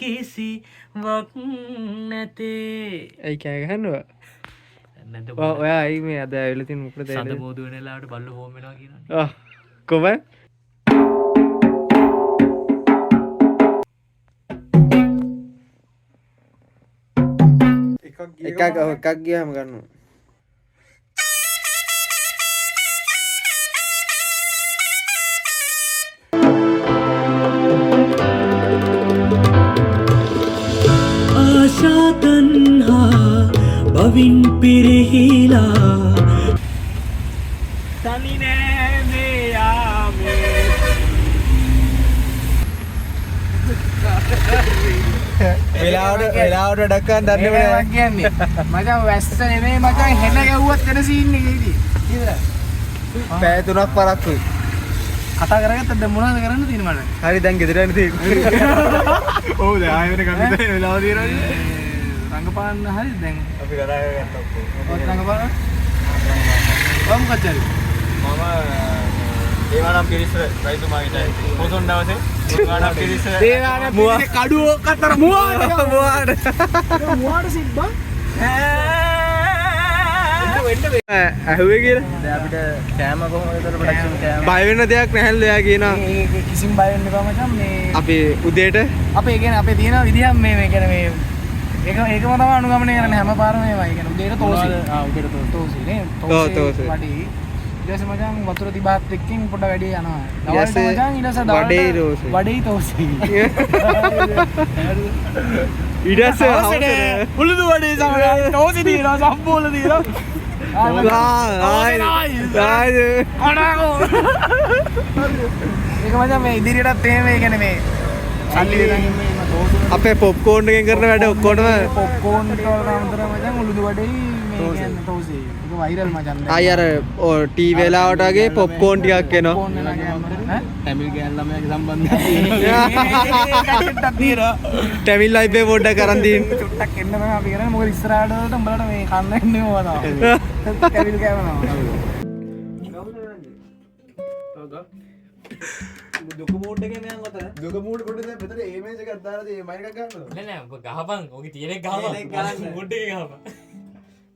කිසි වක් නැතේ. ඇයි කෑ ගහනවා? ඔයා ඇයි මේ අද ඇවිල්ලා තියෙන මොකටද? සඳ බෝධු වෙන වෙලාවට බල්ලෝ හෝම් වෙනවා කියනවා. කොහොමද? එකක් ගියාම ගන්නවා. ආශා තණ්හා බවින් පිරිහිලා තනි නෑ මේ යාමේ. වෙලාවට ඩක්කන් දන්නේ නැහැ කියන්නේ. මචං වැස්ස නෙමෙයි මචං හෙන ගැව්වත් වෙන සීන් එකේදී. ඉතින් පැය 3ක් පරක්කුයි. කතා කරගත්තද දැන් මොනවද කරන්න තියෙන්නේ මට? හරි දැන් ගෙදර යන්න තියෙන්නේ. ඔව් දැන් ආයෙ වෙන ගන්න දෙන්න වෙලාව තියෙනවා. රංගපාන්න හරි දැන් අපි කතා කරගත්තා ඔක්කොම. ඔය රංගපාන. කොහොම කච්චරි? මම දේවානම් පිරිස රයිතුමාගේ පොසොන් දවසේ දේවානම් පිරිස කඩුව කතර මුවාට සිබ්බා ඇහුවේ කියලා දැන් අපිට කෑම කොහොමද ඒතර ප්‍රොඩක්ෂන් කෑම බය වෙන දෙයක් නැහැලු එයා කියනවා කිසිම බය වෙන්න එපා මචං මේ අපි උදේට අපේ කියන්නේ අපේ තියෙන විදිහක් මේ කියන්නේ මේ ඒකම තමයි අනුගමනය කරන්නේ හැම පාරම මේවා. ඒ කියන්නේ උදේට තෝසි. උදේට තෝසි නේ. තෝසි. වඩි. ඊට පස්සේ මචං වතුර 37 එකකින් පොඩ වැඩි යනවා. දවල්ට මචං ඊට පස්සේ දවල්ට වඩේ තෝසි. ඊට පස්සේ උළුදු වඩේ සමග තෝසි දිනවා සම්පූර්ණ දිනවා. ඒක මචං මේ ඉදිරියටත් එහෙම ඒ කියන්නේ මේ සල්ලි දෙනන් ඉන්නේ අපේ පොප්කෝර්න් එකෙන් කරන වැඩ ඔක්කොටම පොප්කෝර්න් වලට අමතර මචං උළුදු වඩේ මේ කියන්නේ තෝසි. ඒක වෛරල් මචං. ආයි අර ටීවී වෙලාවට වගේ පොප්කෝර්න් ටිකක් එනවා. ටැමිල් ගෑන් ළමයාගේ සම්බන්ධයක් ටැමිල් ලයිෆ් එක පොඩ්ඩක් අරන් දීන්න. චුට්ටක් එන්න තමයි අපි කරන්නේ. මොකද ඉස්සරහට වලට උඹලට මේ කන්න එන්නේ ඕවා තමයි. ටැමිල් ගෑවනවා. දුක මූඩ් එකේ මම අතන දුක මූඩ් පොඩ්ඩක් දැන් මෙතන මේජ් එකක් දාලා තියෙන මයික් එකක් ගන්නවද නෑ නෑ ඔබ ගහපන්. ඔගේ තියෙන එක ගහපන්. මූඩ් එකේ ගහපන්.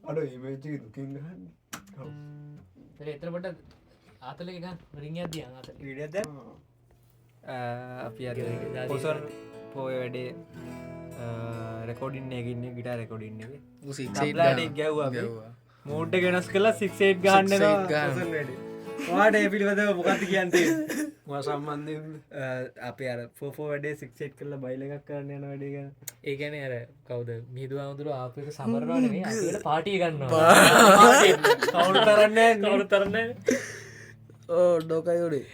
අඩෝ මේජ් එකේ දුකින් ගහන්නේ. ඔව්. එතන පොඩ්ඩක් ආතලක ගන්න. රින් එකක් දියන් ආතල. වීඩියෝ දැන් අපි අර පොසොන් පොය වැඩේ රෙකෝඩින් එකේ ඉන්නේ ගිටාර් රෙකෝඩින් එකේ. උ 6 ටබ්ලාට එක ගැහුවා අපි. මූඩ් එක වෙනස් කරලා 6 8 ගහන්න එනවා පොසොන් වැඩේ. ඔයාට ඒ පිළිබඳව මොකක්ද කියන්නේ? මම සම්බන්ධයෙන් අපි අර 4 වැඩේ 6 8 කරලා බයිල් එකක් කරන්න යන වැඩේ ගැන. ඒ කියන්නේ අර කවුද මිහිඳු ආමතුරු ආපු එක සමරනවා නෙමෙයි අපිට පාටිය ගන්නවා. කවුරු තරන්නේ නැහැ. කවුරු තරන්නේ නැහැ. ඕ ඩෝකයි උඩේ.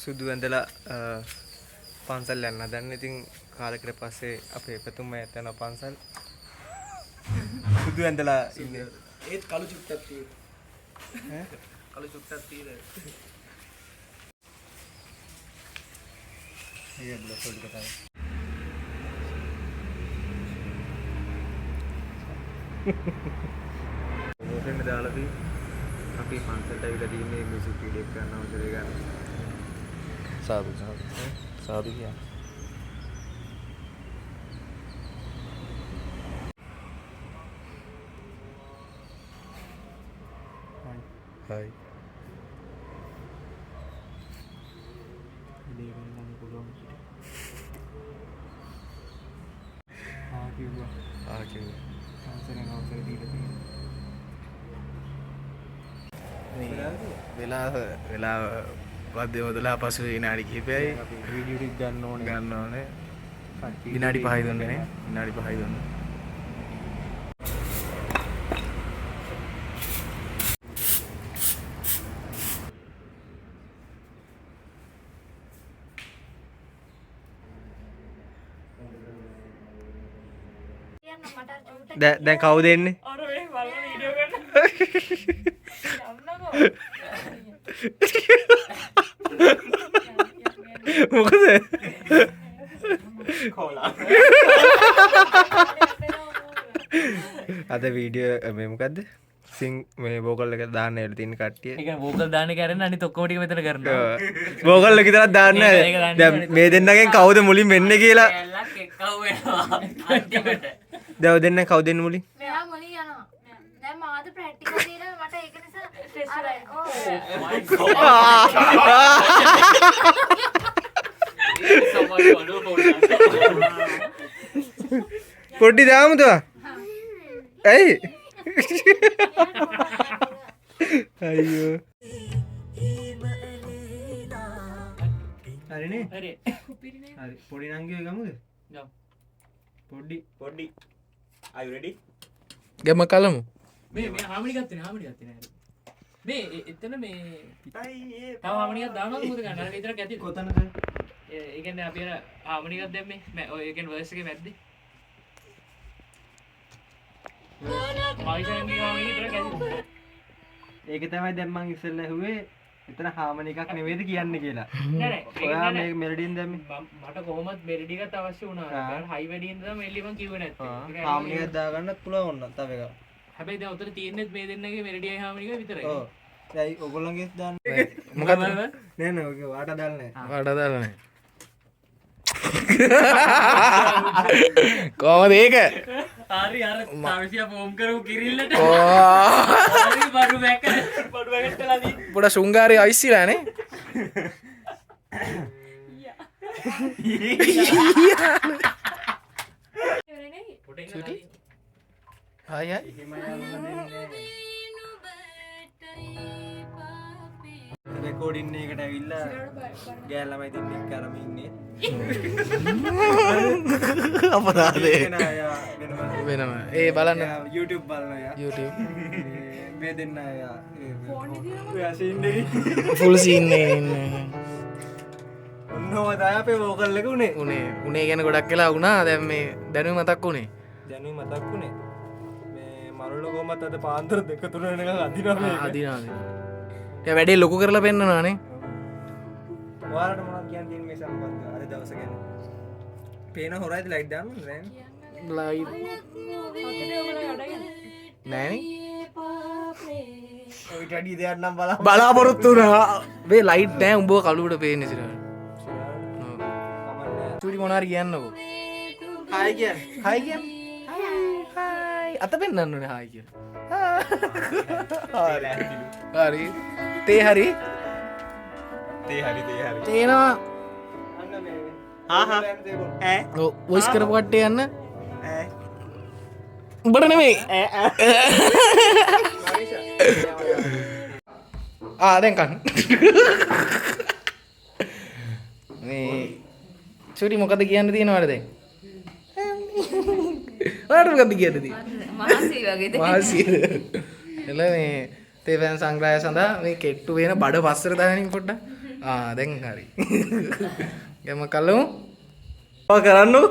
සුදු ඇඳලා පන්සල් යන්න. දැන් ඉතින් කාලෙකට පස්සේ අපේ පැතුම යන පන්සල් සුදු ඇඳලා ඉන්නේ. ඒත් කළු චුට්ටක් තියෙනවා. ඈ කළු චුට්ටක් තියෙනවා. ඒක බ්ලොක් වලට කතාව. මොකෙන්ද දාලා තියෙන්නේ? අපි පන්සලට ඇවිල්ලා තියෙන්නේ මියුසික් වීඩියෝ එක ගන්න අවසරය ගන්න. සාදු සාදු. සාදු කියන්නේ. Hai. Ini kan pulang. Kiwa. Kiwa. Sering di වෙලා වද්දේ මොදලා පසු විනාඩි කිහිපයයි වීඩියෝ ටික ගන්න ඕනේ. විනාඩි 5යි දුන්නේ නේ. විනාඩි 5යි දුන්නේ. දැන් කවුද එන්නේ? අර මේ බලන වීඩියෝ ගන්න. මොකද? අද වීඩියෝ මේ මොකද්ද? සිං මේ බෝකල් එක දාන්න ඇට තින් කට්ටිය ඒක වෝකල් දාන්න කරන්න අනිත් ඔක්කොම ටික මෙතන කරනවා බෝකල් එක විතරක් දාන්න දැන් මේ දෙන්නගෙන් කවුද මුලින් වෙන්නේ කියලා ඇල්ලක් එක්කව වෙනවා අන්තිමට දැන් ඔය දෙන්න කවුද දෙන්නේ මුලින් මෙයා මුලින් යනවා. දැන් මාද ප්‍රැක්ටිකල් දීලා මට ඒක නිසා ස්ට්‍රෙස් පොඩ්ඩි දාමුතුවා ඇයි අයියෝ හරිනේ හරි හරි පොඩි නංගිය ගමුද පොඩ්ඩි are you ready ගැම කලමු මේ හාමිනි ගත්තනේ මේ එතන මේ තව හාමිනියක් දානවද මොකද ගන්න අර විතර කැටි කොතනද ඒ කියන්නේ අපි අර හාමිනියක් දැම්මේ ඔය ඒ කියන්නේ වර්ස් එකේ මැද්දේ මායිසන්ගේ හාමිනි විතර කැටි ඒක තමයි දැන් මං ඉස්සෙල්ලා ඇහුවේ එතන හාමන එකක් නෙවෙයිද කියන්නේ කියලා නෑ ඔයා මේ මෙලඩින් දැම්මේ මට කොහොමත් මෙලඩි එකක් අවශ්‍ය වුණා නේද හයි වැඩියෙන් තමයි මෙලඩි මං කිව්වේ නැත්තේ හාමන එකක් දාගන්නත් පුළුවන් ඕන තව එකක් හැබැයි දැන් උතන තියෙන්නේ මේ දෙන්නගේ මෙලඩියයි හාමිනි එක විතරයි ඔව් දැන් ඔයගොල්ලන්ගේ දාන්න මොකද නෑ නෑ ඔක වාට දාලා නෑ වඩ දාලා නැහැ කොහමද ඒක හරි අර තාවිසියා ෆෝම් කරමු කිරිල්ලට ඕ හරි බඩු වැක්කලා දී පොඩ ශුංගාරය අයිසිලානේ සුටි හයි හයි රෙකෝඩින් එකට ඇවිල්ලා ගෑල් ළමයි දෙන්නෙක් කරම ඉන්නේ අපරාධේ වෙන අය වෙනම ඒ බලන්න YouTube බලන අය YouTube මේ දෙන්න අය ඔයා සීන් එකේ ෆුල් සීන් එකේ ඉන්නේ ඔන්නෝම තමයි අපේ වෝකල් එක උනේ උනේ ගැන ගොඩක් වෙලා වුණා දැන් මේ දැනුම මතක් වුණේ දැනුයි මතක් වුනේ මේ මරුණ කොහමත් අද පාන්දර 2-3 වෙනකන් අදිනවා මේක අදිනවා ඒ වැඩේ ලොකු කරලා පෙන්නනවානේ ඔයාලට මොනවද කියන්න තියෙන්නේ මේ සම්බන්ධව අද දවස ගැන පේන හොරයිද ලයිට් දාන්නද දැන් ලයිව් නෑනේ ඔය ටඩි දෙයක් නම් බලන්න බලාපොරොත්තු වුණා මේ ලයිට් නෑ උඹව කළුවට පේන්නේ ඉතින් චූටි මොනාරි කියන්නකෝ හායි කියන්නේ හායි හායි අත පෙන්නන්න ඕනේ හායි කියලා හරි තේ හරි තේනවා අන්න මේ ඈ වොයිස් කරපු කට්ටිය යන්න උඹට නෙමෙයි දැන් කන්න මේ චූටි මොකද කියන්න තියෙනවද දැන් ඔයාලට මොකද කියන්න තියෙන්නේ මහසී වගේද මහසී එළ මේ තේපෑන් සංග්‍රහය සඳහා මේ කෙට්ටු වෙන බඩ පස්සට දානින් පොඩ්ඩක් දැන් හරි ගැම කලමු ඔය කරන්නු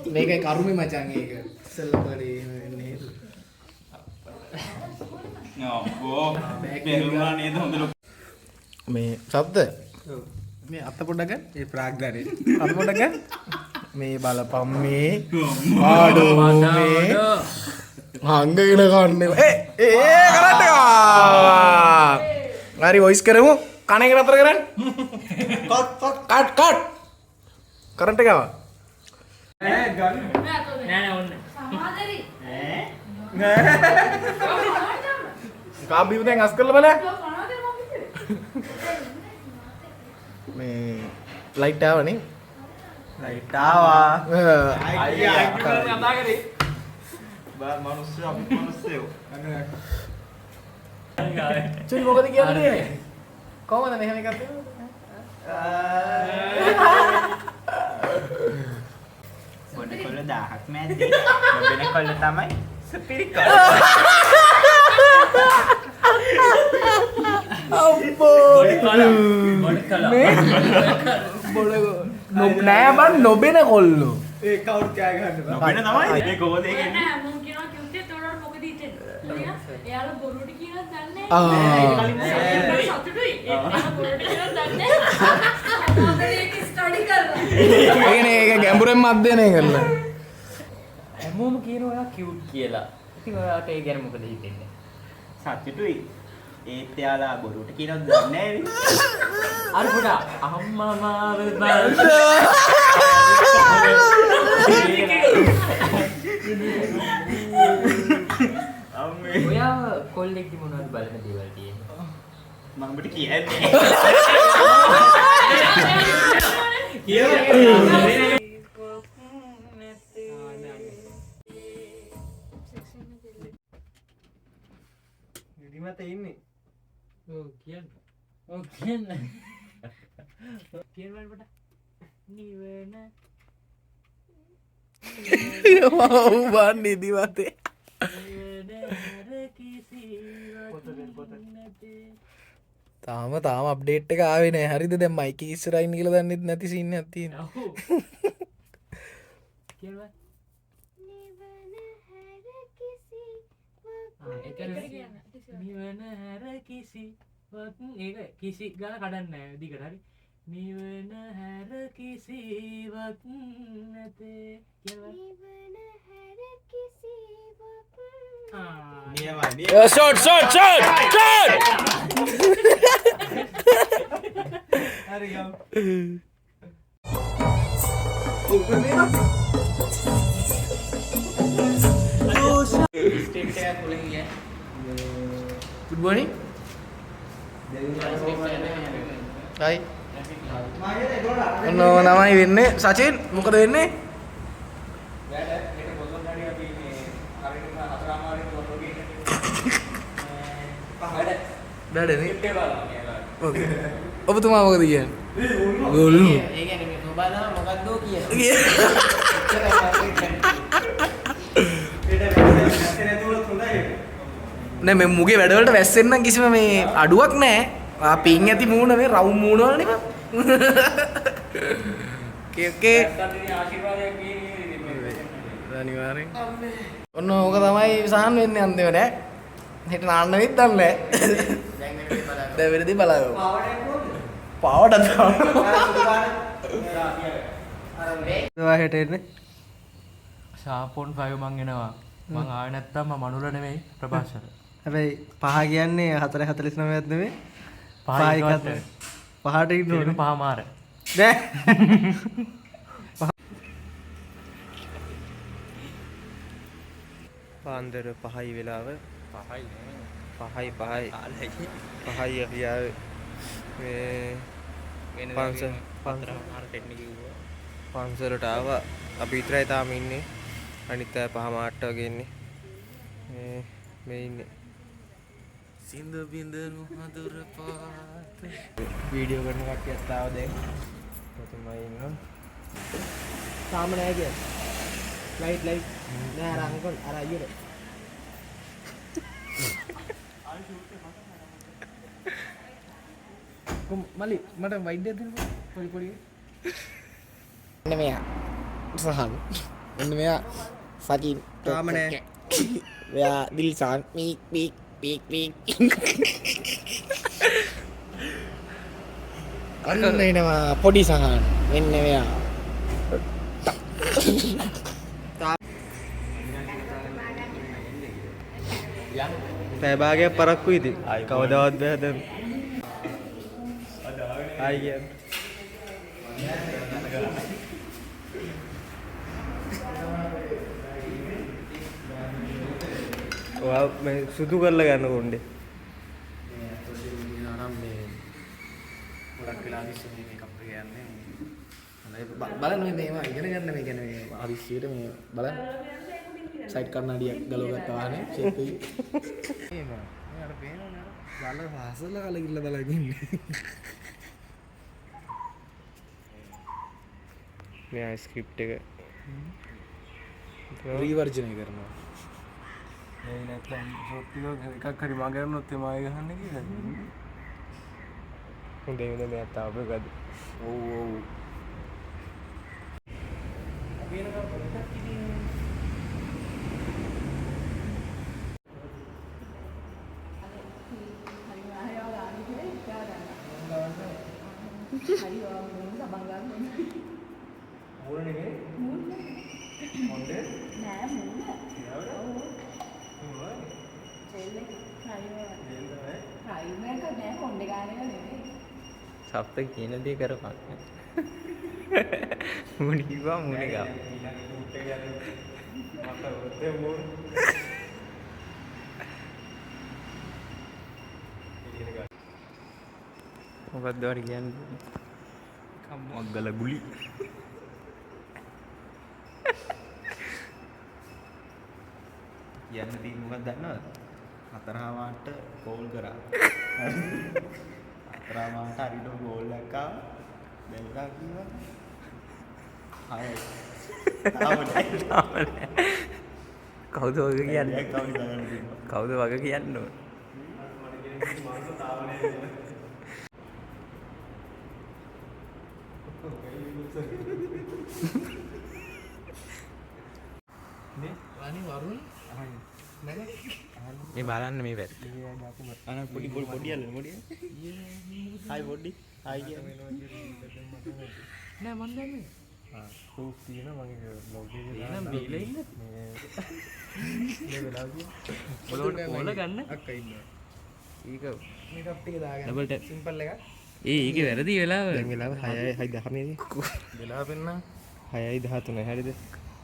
මේක කරුමේ මචං ඒක ඉස්සෙල්ලා එන්නේ මේ ශබ්ද මේ අත පොඩ්ඩක් ගන්න ඒ ප්‍රාග්දරේ අත පොඩ්ඩක් ගන්න මේ බලපම් මේ ආඩෝ මේ හංගගෙන කන්නේ කරන්න හරි වොයිස් කරමු කන එක නතර කරන්න කට් කරන්ට් එක ආවා නෑ ඔන්න සමාදරි කාබියු දැන් අස් කරලා බලන්න මේ ලයිට් ආවනේ ලයිට් ආවා කතා කරේ බා මිනිස්සු අපි මිනිස්සු චුරි මොකද කියන්නේ කොහමද මෙහෙම එකක් මොන කොල්ල 1000ක් මැද්දේ නොබෙන කොල්ල තමයි සුපිරි කොල්ල. නෑ බන් නොබෙන කොල්ලෝ ඒ කවුරු කෑ ගන්න බෑ. නොබෙන තමයි ඒ ගෝදේ නෑ කියන්නේ. මම කියනවා කිව්වේ තෝරන්න මොකද හිතෙන්නේ එයාලා බොරුට කියනවත් දන්නේ ආ නැහැ සතුටුයි එයාලා බොරුට කියනවත් දන්නේ නැහැ මොකද ඒක ස්ටඩි කරලා ඒක ගැඹුරෙන්ම අධ්‍යයනය කරලා හැමෝම කියනවා ඔයා කියුට් කියලා. ඉතින් ඔයාට ඒ ගැන මොකද හිතෙන්නේ? සතුටුයි. ඒත් එයාලා බොරුට කියනවත් දන්නේ නැහැ. අර පුතා අම්මා මාව ඔයා කොල්ලෙක්දි මොනවද බලන දේවල් තියෙන්නේ? මම ඔබට කියන්නේ. නිදිමත ඉන්නේ. ඔව් කියන්න. ඔව් කියන්න. කියන්න බලන්න පුතා. නිවන බන් නිදිමතේ තාම අප්ඩේට් එක ආවේ නෑ හරිද දැන් මයික් එක ඉස්සරහින් කියලා දන්නෙත් නැති සීන් එකක් තියෙනවා කියන්න බලන්න. නිවන හැර කිසිවක් ඒක කිසි ගාන කඩන්නේ නැහැ දිගට හරි නිවන හැර කිසිවක් නැතේ කියලා ෂොට් හරි ගම්. ස්ටේට් එක කුලින් ගියා good morning hi ඔන්න නමයි වෙන්නේ සචින් මොකද වෙන්නේ වැඩනේ ඕකේ ඔබතුමා මොකද කියන්නේ ගොල්ලු ඒ කියන්නේ මේ සෝබාදා මොකද්ද කියලා නෑ මේ මුගේ වැඩවලට වැස්සෙන්නම් කිසිම මේ අඩුවක් නෑ පින් ඇති මූණ මේ රවුම් මූණ වල නේ ඕකේ අනිවාර්යෙන් ඔන්න ඕක තමයි සහන් වෙන්නේ අන්තිමට ඈ හෙට නාන්න වෙත් දන්නේ දැන් වෙනදී බලන්න පාවට ඔයා හෙට එන්නේ. ෂාපොන් 5 මං එනවා මං ආවේ නැත්තම් මම මනුල නෙමෙයි ප්‍රභාෂර හැබැයි 5 කියන්නේ 4:49ක් නෙමෙයි. 5කට 5ට ඉන්න ඕනේ. 5 මාර නෑ. පාන්දර 5යි වෙලාව. 5යි අපි ආවේ මේ පන්සලට ආවා. අපි විතරයි තාම ඉන්නේ. අනිත් අය 5 මාට්ට වගේ ඉන්නේ. මේ ඉන්නේ සින්දු බින්දනු හඳුර පාත වීඩියෝ කරන කට්ටියත් ආවා දැන්. කොතමයි ඉන්නවා. තාම නෑ කියන්නේ ලයිට් නෑ අර අංකල් අර අයියෝ මලි මට වයිඩ් එකක් දෙන්න පොඩි එන්න මෙයා සහන් එන්න මෙයා සචින් තාම නෑ. මෙයා දිල්සන් පීක් අන්න එනවා පොඩි සහන් එන්න මෙයා පැය භාගයක් පරක්කු ඉතින් කවදාවත් බෑ හදන්න. ආයි කියන්නේ. ඔයා මේ සුදු කරලා ගන්න කොණ්ඩේ. ගොඩක් වෙලා ඉස්සෙ මේකප් එක යන්නේ. බලන්න මේවා ඉගෙන ගන්න මේ කියන්නේ හදිස්සියට මේ බලන්න සයිඩ් කන්නඩියක් ගලව ගත්තා වාහනේ ෂේප් එකේ. එහෙම. මේ අර ගල හසල කලකිල්ල බලගන්නේ මෙයා ස්ක්‍රිප්ට් එක රීවර්ජනය කරනවා ඒ නැත්නම් සොත්තික එකක් හරි මගරනොත් එමා ගහන්න කියලා හොඳේ හොඳ මෙයා තාප එකද ඔව් ඔව් සප්ත කියන දේ කරපන්. මුණි කිව්වා මුණි ගාව. මොකක්ද වර කියන්නේ? මග්ගල ගුලි. යන්න දී මොකක්ද දන්නවද? හතරමාට ගෝල් කරා. හතරමාට හරියට ගෝල් එකක් දෙල්ලා කිව්වා. හය. කවුද වගේ කියන්නේ? කවුද වගේ කියන්නේ? මේ බලන්න මේ පැත්ත. අන පොඩි පොඩි අල්ලන්න පොඩි. හයි පොඩි. හයි කියන්නේ. නෑ මන් දන්නේ. ප්‍රූෆ් තියෙනවා මගේ බ්ලොග් එකේ එහෙනම් බීලා ඉන්න. මේ වෙලාවදී ඕල ගන්න. අක්කා ඉන්නවා ඒක මේකප් ටික දාගන්න ඩබල් ටැප්. සිම්පල් එකක් ඒකේ වැරදි වෙලාව. දැන් වෙලාව 6:13 නේ. වෙලාව පෙන්නා 6:13 හරියද?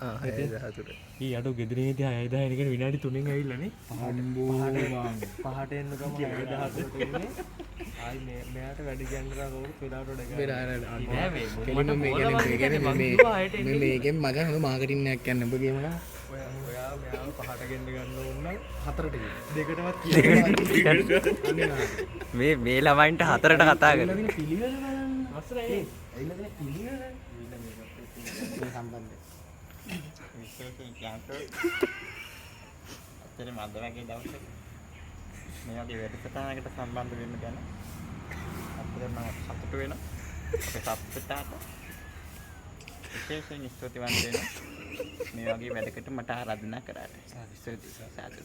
6:13 ඊ අඩෝ ගෙදරින් ඉතින් 6:10 එනකන් විනාඩි 3න් ඇවිල්ලානේ. පහට එන්න ගම 6:14ට එන්නේ. ආයි මෙයාට වැඩි කියන්නලා කවුරුත් වෙලාවට වැඩ නෑ මේ කෙලිම මේ කියන්නේ මේකෙන් මගේ හොඳ මාකටිං එකක් යන්න ඔබ කියමුනා ඔයා මෙයාව පහට ගෙන්න ගන්න ඕන නම් 4ට ගිහින් දෙකටවත් මේ ළමයින්ට හතරට කතා කරලා. පිළිවෙල බලන්න අස්සරේ ඇවිල්ලා තියෙන පිළිවෙල මේ සම්බන්ධය අතන මන්ද වගේ දවසක මේ වගේ වැඩසටහනකට සම්බන්ධ වෙන්න ගැන අපිට මම සතුටු වෙනවා. අපේ සප්පටාට විශේෂයෙන් ස්තුතිවන්ත වෙනවා. මේ වගේ වැඩකට මට ආරාධනා කරාට. සාදු.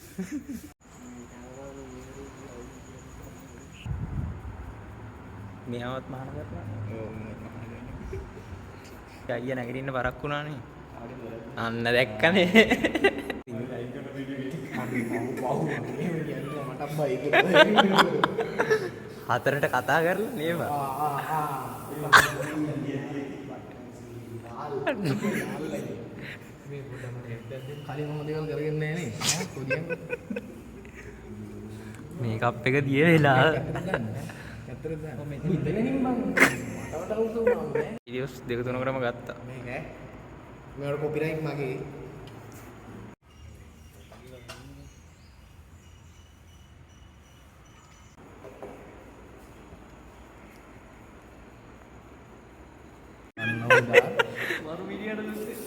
මෙයාවත් මහාන කරලා. අයියා නැගිටින්න බරක් වුණානේ. අන්න දැක්කනේ. හතරට කතා කරලා නේම. කලින් මොන දේවල් කරගෙන නැහැ නේ පොඩියන් මේකප් එක දිය වෙලා. ඇත්තටද ඉඳගෙනින් මම මට අවුල් වුණා නේ වීඩියෝස් දෙක තුනකටම ගත්තා. මේක මේවට කොපිරයිට් මගේ මරු වීඩියෝට දුන්නේ.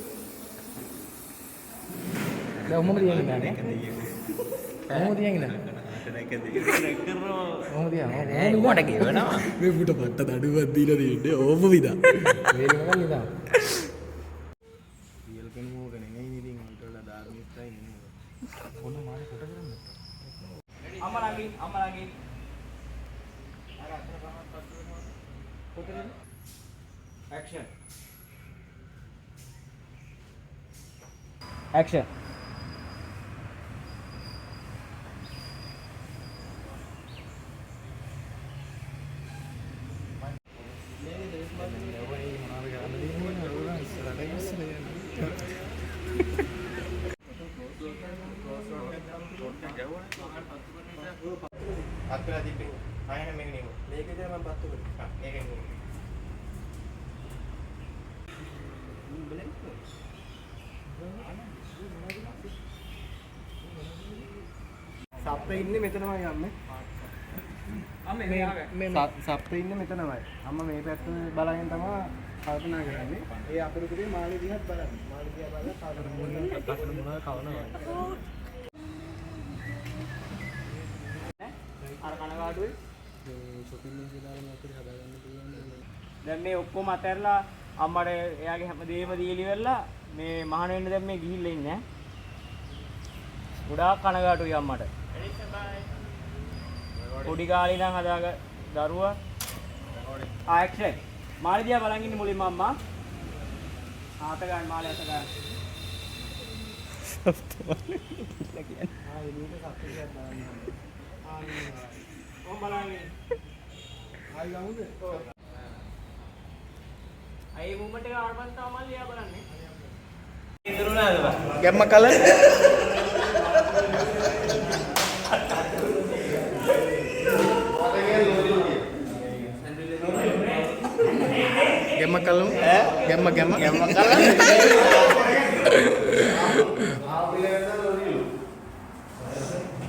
දැන් මොකද කියන්නේ නේ මොකද කියන්නේ මට කියවනවා. මේ පුට පට්ට දඩුවක් දීලා දෙන්නේ ඕම විදා මේක මොකක්ද නිකන් රියල් කෙනෙකුට නෙමෙයි ඉතින් උන්ට වඩා ධාර්මිකයි නේ ඔන්න මානේ කොට කරන්නේ අමරාගේ Action. Action. සප්පේ ඉන්නේ මෙතනමයි යන්නේ. සප්ත ඉන්න මෙතනමයි. අම්මා මේ පැත්ත බලගෙන තමයි කල්පනා කරන්නේ. ඒ අතුරුකදී මාළි දිහාත් බලන්න. මාළි දිහා බලලා කාටද මොනවද කවනවා. අර කනගාටුයි shopping එකේ දාලා අපිට හදාගන්න පුළුවන්. දැන් මේ ඔක්කොම අතහැරලා අම්මට එයාගේ හැමදේම දීලි වෙලා මේ මහාන වෙන්න දැන් මේ ගිහිල්ලා ඉන්නේ ඈ. ගොඩාක් කනගාටුයි අම්මට. පොඩි කාලේ ඉඳන් හදාග දරුවා ආක්ෂන් මාළි දිහා බලන් ඉන්නේ මුලින්ම අම්මා. ආත ගන්න මාළි අත ගන්න. කොහොම බලන්නේ? ආයි ගමුද? අයි මොමන්ට් එක ආවම තමයි ලියා බලන්නේ. ඉදරුණාද බා? ගැම්ම කලර් ගැම්ම කලර් ගැම්ම කලර්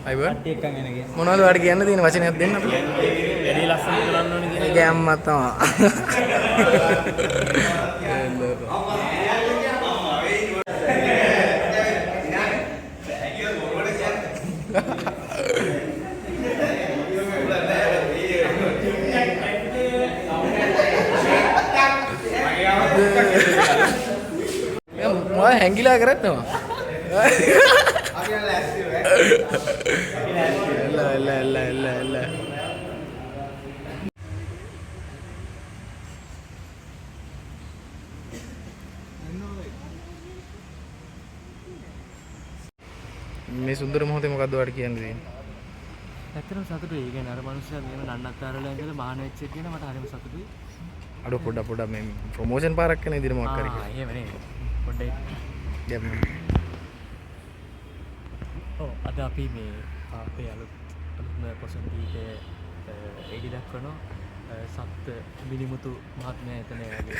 අයිබන් මොනවද ඔයාලට කියන්න තියෙන වචනයක් දෙන්න අපිට. වැඩි ලස්සන කරන්න ඕනේ කියන ගැම්ම තමයි. මොකද හැංගිලා කරන්නේ? එල්ල මේ සුන්දර මොහොතේ මොකද්ද ඔයාලට කියන්න තියෙන්නේ? ඇත්තටම සතුටුයි. ඒ කියන්නේ අර මිනිස්සයා මෙහෙම නන්නත්තරලා ඉඳලා මහාන වෙච්ච එක කියන මට හරිම සතුටුයි. අඩෝ පොඩ්ඩක් මේ ප්‍රොමෝෂන් පාරක් කරන විදිහට මොකක් කරේ. එහෙම නේ. පොඩ්ඩක් ගැම්ම. ඔව් අද අපි මේ අපේ අලුත්ම පොසොන් ගීතයේ එඩි දක්වන සත්ත්‍ය මිනිමුතු මහත්මයා එතන යාගේ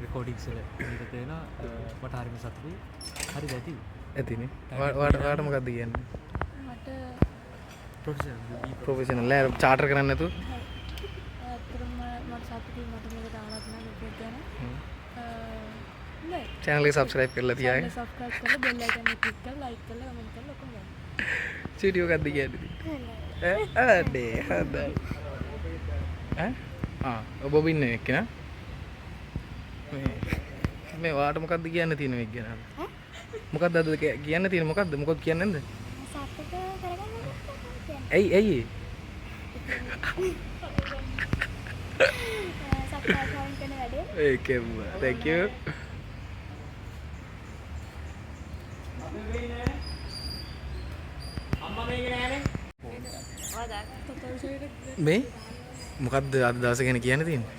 රෙකෝඩින්ග්ස් වල ඉඳලා තියෙනවා. මට හරිම සතුටුයි. හරිද ඇති? ඇතිනේ. ඔයාට මොකද්ද කියන්නේ? මට ප්‍රොෆෙෂනල් නෑ චාටර් කරන්නේ නැතුව. ඇත්තටම මට සතුටුයි මට මේක දානත් නෑ මේක ගැන. නෑ. channel එක subscribe කරලා තියාගෙන. subscribe කරලා bell icon එක click කරලා like කරලා comment කරලා ඔක්කොම ගන්න. වීඩියෝ එකක්ද කියන්නේ? අඩේ හදයි. ඔබ ඉන්නේ එක්කන? මේ වාට මොකද්ද කියන්න තියෙන මේක ගැන? මොකක්ද අද කියන්න තියෙන මොකක්ද? මොකක්ද කියන්නේ නැද්ද? සතුට කරගන්න. ඇයි? subscribe කරන වැඩේ. ඒකෙම thank you. අම්මා මේක නෑනේ. මේ මොකද්ද අද දවස ගැන කියන්න තියෙන්නේ?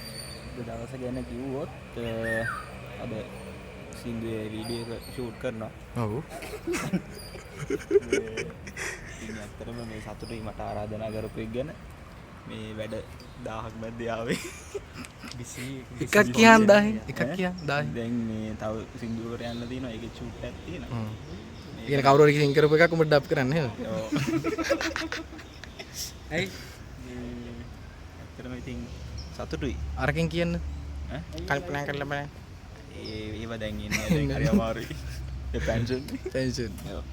දවස ගැන කිව්වොත් අද සින්දුවේ වීඩියෝ එක ෂූට් කරනවා. ඔව්. ඉතින් ඇත්තටම මේ සතුටුයි මට ආරාධනා කරපු එක ගැන. මේ වැඩ 1000ක් මැද්දේ ආවේ. එකක් කියන් 1000. දැන් මේ තව සින්දුවකට යන්න තියෙනවා. ඒකේ ෂූට් එකක් තියෙනවා. ඉතින් කවුරු හරි කිසින් කරපු එකක් උඹට ඩබ් කරන්න නේද? ඔව්. ඇයි? ඇත්තටම ඉතින් සතුටුයි. අරකින් කියන්න. කල්පනා කරලා බලන්න. ඒව දැන් ඉන්නවා. දැන් හරි අමාරුයි. ඒ පෙන්ෂන්. ඔව්.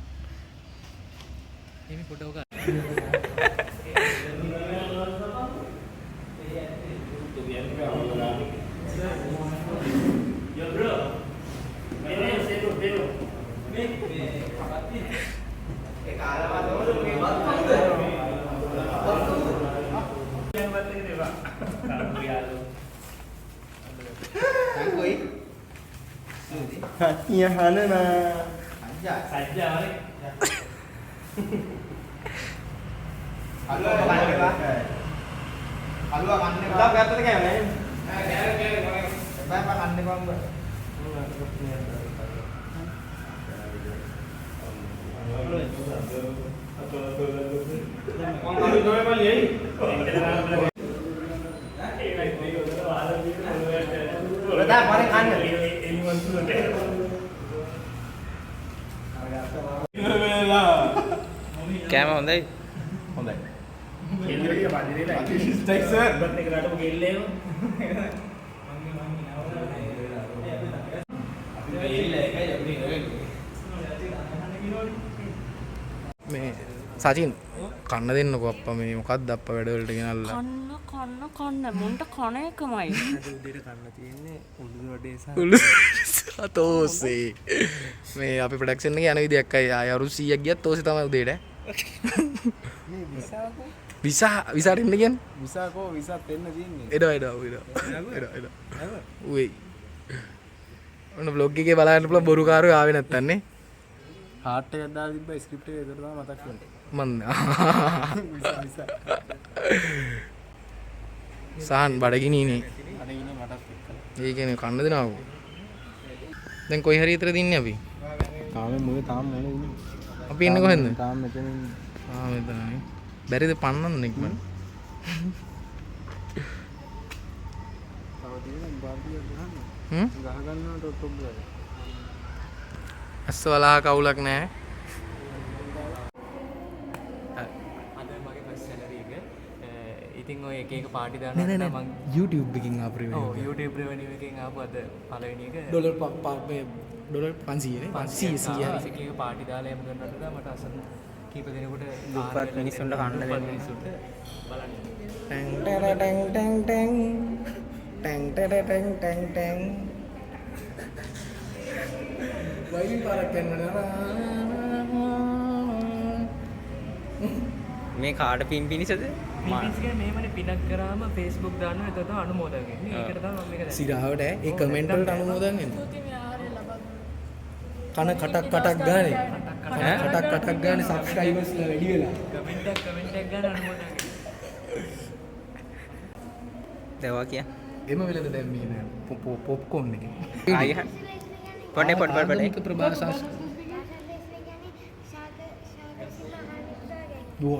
එමි ෆොටෝ ගන්න. Iya hana na. සජ්ජා වලේ. අලුවා කන්නේ බා. අලුවා කන්නේ බා. තාම ගත්තද කෑමනේ? නෑ කෑවේ. බෑ බා කන්නේ බා උඹ. කෑම හොඳයි. හොඳයි. මේ සචින් කන්න දෙන්නකො අප්පා මේ මොකක්ද අප්පා වැඩවලට ගෙනල්ලා කන්න මුන්ට කන එකමයි. උදේට කන්න තියෙන්නේ උළුළු වඩේ සහ තෝසේ මේ අපි ප්‍රොඩක්ෂන් එක යන විදියක් අය අවුරුදු 100ක් ගියත් තෝසේ තමයි උදේට විසාට එන්න කියන්නේ විසාකෝ විසත් එන්න තියෙන්නේ. එඩා උයි ඔන්න බ්ලොග් එකේ බලන්න පුළුවන් බොරුකාරයෝ ආවේ නැත්තන් නේ හાર્ට් එකක් දාලා තිබ්බා ස්ක්‍රිප්ට් එක ඒකට තමයි මතක් වෙන්නේ. මන් විසා සහන් බඩගිනීනේ අර ඉන්නේ මටත් එක්කලා. ඒ කියන්නේ කන්න දෙනවකෝ දැන් කොයි හරි විතර දින්නේ අපි තාම මොකද තාම මොනේ ඉන්නේ. අපි ඉන්නේ කොහෙන්ද තාම මෙතන ඉන්නේ. මෙතනනේ බැරිද පන්නන්න ඉක්මන තව තියෙන බාර්බියක් ගහන්න. හ්ම් ගහ ගන්නවට ඔට්ටොබ් ගාලා. අස්ස වලහ කවුලක් නැහැ අද මගේ ෆස්ට් සැලරි එක. ඉතින් ඔය එක එක පාටි දානවා මම YouTube එකකින් ආපු ඔව් YouTube රෙවෙනියු එකෙන් ආපු අද පළවෙනි එක ඩොලර් ඩොලර් 500 නේ 500 එක එක පාටි දාලා එම කරනකොට මට අසන්න කීප දෙනෙකුට දුප්පත් මිනිස්සුන්ට කන්න දෙන්න. මිනිස්සුන්ට බලන්න. ටැන් ටැන ටැන් ටැන් ටැන් ටැන් ටැන ටැන් ටැන් ටැන් වයින් පාරක් යනවා මේ කාට පින් පිනිසද? පින්ස්ගේ මේමනේ පිනක් කරාම Facebook දාන්න එතකොට තමයි අනුමෝදන් වෙන්නේ. ඒකට තමයි මම මේක සිරාවට ඒ කමෙන්ට් වලට අනුමෝදන් වෙන්න කන කටක් ගානේ කටක් ගානේ සබ්ස්ක්‍රයිබර්ස් ලා වැඩි වෙලා කමෙන්ට් එකක් ගන්න අනුමෝදන් වෙන්න. දෙවා කිය. එම වෙලද දැන් මේ නෑ පොප්කෝන් එක ආයෙ පොඩේ ආගමික ප්‍රභා සංස්කෘතිය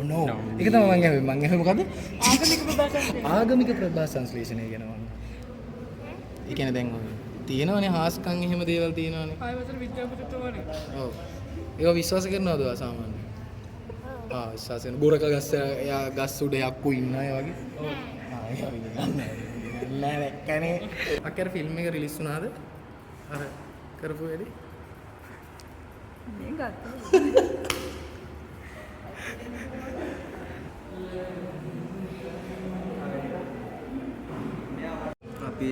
නෝ ඒක තමයි මම ඇහුවේ මොකද්ද ආගමික ප්‍රභා සංශ්ලේෂණය ගැන මම ඒ කියන්නේ දැන් ඔය තියෙනවනේ හාස්කම් එහෙම දේවල් තියෙනවනේ ආයවතර විද්‍යාපතිතුමානේ. ඔව් ඒක විශ්වාස කරනවද ඔයා සාමාන්‍යයෙන් විශ්වාස කරන බොරක ගස් එයා ගස් උඩ යක්කු ඉන්න අය වගේ ඔව් ඒක නෑ දැක්කනේ අක්කර ෆිල්ම් එක රිලීස් වුණාද අර කරපු වැඩි මේ ගත්තා. අපි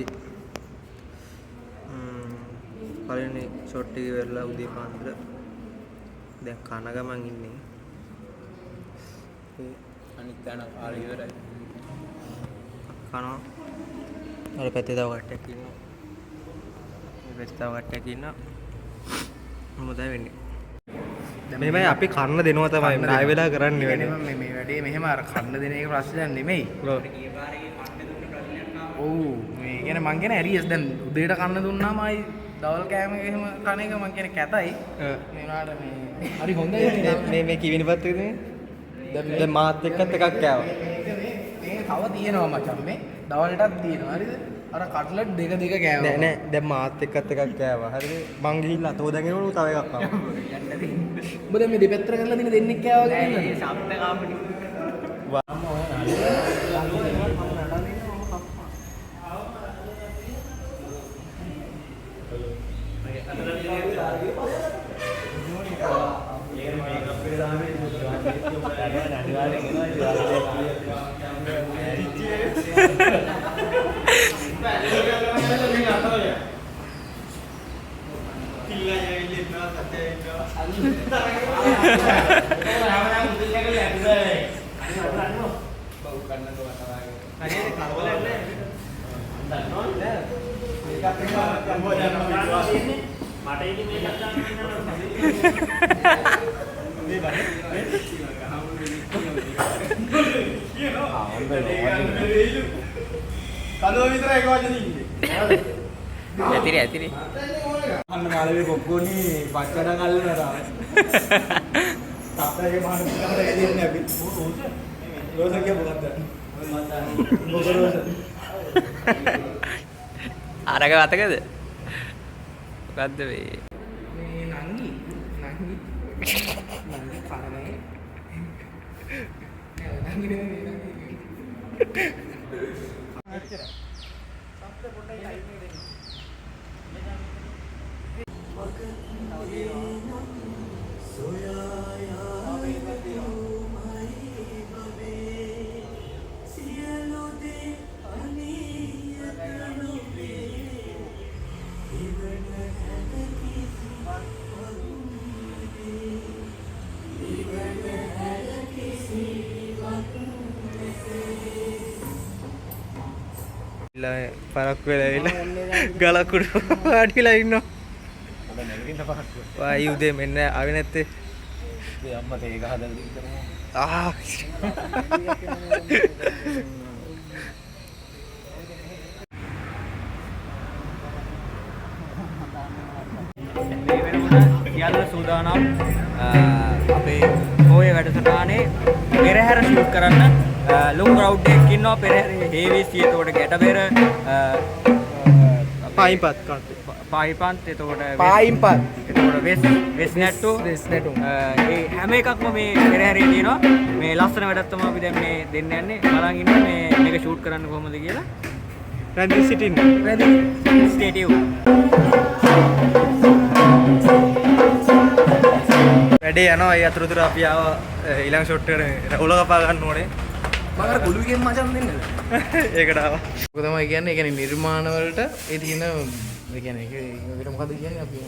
පළවෙනි ෂොට් එක ඉවරලා උදේ පාන්දර දැන් කන ගමන් ඉන්නේ. ඒ අනිත් තැන ආලා ඉවරයි. කනවා. අර පැත්තේ තව කට්ටියක් ඉන්නවා. මේ පැත්තේ තව කට්ටියක් ඉන්නවා. මොකද වෙන්නේ? මෙහෙමයි අපි කන්න දෙනවා තමයි ණය වෙලා කරන්නේ වැඩේ. මේ වැඩේ මෙහෙම අර කන්න දෙන එක ප්‍රශ්නයක් නෙමෙයි ඔව් මේ කියන්නේ මං කියන්නේ ඇරියස් දැන් උදේට කන්න දුන්නාම ආයි දවල් කෑම එක එහෙම කන එක මං කියන්නේ කැතයි මේ උනාට මේ හරි හොඳයි මේ කිවිනි පත්‍රේ නේ දැන් මාත් එක්කත් එකක් කෑවා. මේ තව තියෙනවා මචං මේ දවල්ටත් තියෙනවා හරිද අර කට්ලට් දෙක කෑවා නෑ නෑ දැන් මාත් එක්කත් එකක් කෑවා. හරිද? මං ගිහිල්ලා අතෝ දැගෙනවලු තව එකක් ආවා. ඔබ දැන් මේ දෙපැත්තට කරලා දින දෙන්නෙක් කෑවා කියන්නේ නේද? ශබ්ද කාමරේ. ඇතිරි අන්න කාලේ කොක්කොනි පච්චඩ කල්ලනවා. තාත්තගේ මහාන පිටකට ගියන්නේ අපි. රෝස කිය මොකද්ද? මොකද අරක වතකද? මොකද්ද මේ? මේ නංගි කනනේ නංගි නෙමෙයි නංගි පරක් වෙලා ගලකුඩු වාඩිලා ඉන්නවා. වායි උදේ මෙන්න ආවේ නැත්තේ. මේ අම්මා තේ ගහ හදලා ඉන්නවා. මේ වෙනකොට සියල්ල සූදානම් අපේ පොයේ වැඩසටහනේ පෙරහැර ෂූට් කරන්න ලොකු ක්‍රවුඩ් එකක් ඉන්නවා. පෙරහැරේ හේවිස් එතකොට ගැටබෙර පායිපත් එතකොට එතකොට වෙස් නැට්ටු ඒ හැම එකක්ම මේ පෙරහැරේ තියෙනවා. මේ ලස්සන වැඩක් තමයි අපි දැන් මේ දෙන්න යන්නේ. බලන් ඉන්න මේ මේක ෂූට් කරන්න කොහොමද කියලා. රෙඩි සිටින් රෙඩි ස්ටේ ටියුන්. වැඩේ යනවා. ඒ අතරතුර අපි ආව ඊළඟ ෂොට් එකට රවුල කපා ගන්න ඕනේ. මම අර ගොළුවිගෙන් මචන් දෙන්නද? ඒකට ආවා. ඔක තමයි කියන්නේ. ඒ කියන්නේ නිර්මාණ වලට ඒ තියෙන ඒ කියන්නේ ඒකට මොකද කියන්නේ අපි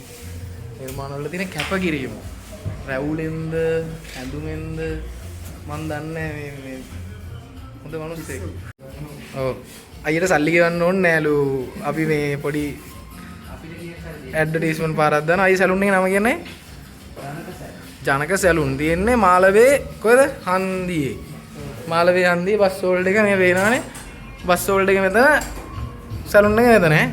නිර්මාණ වල තියෙන කැපකිරීම. රැවුලෙන්ද ඇඳුමෙන්ද මන් දන්නේ මේ හොඳ මිනිස්සෙක්. ඔව්. අයියට සල්ලි ගෙවන්න ඕනේ නෑලු. අපි මේ පොඩි ඇඩ්වර්ටයිස්මන්ට් පාරක් දාන. අයිය සැලුන් එකේ නම කියන්නේ ජනක සැලුන්. තියෙන්නේ මාලවේ කොහෙද? හන්දියේ. මාලවේ හන්දියේ බස් හෝල්ඩ් එක මේ වේනානේ. බස් හෝල්ඩ් එක මෙතන සැලුන් එක මෙතන ඈ.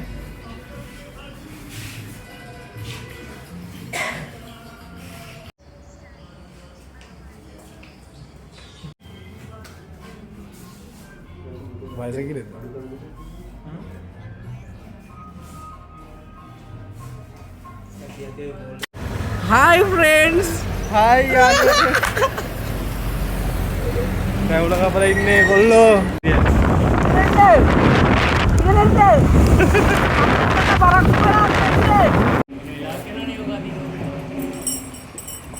වයස කිරෙද? Hi friends. Hi යාළුවෝ. රැවුල කපලා ඉන්නේ කොල්ලෝ.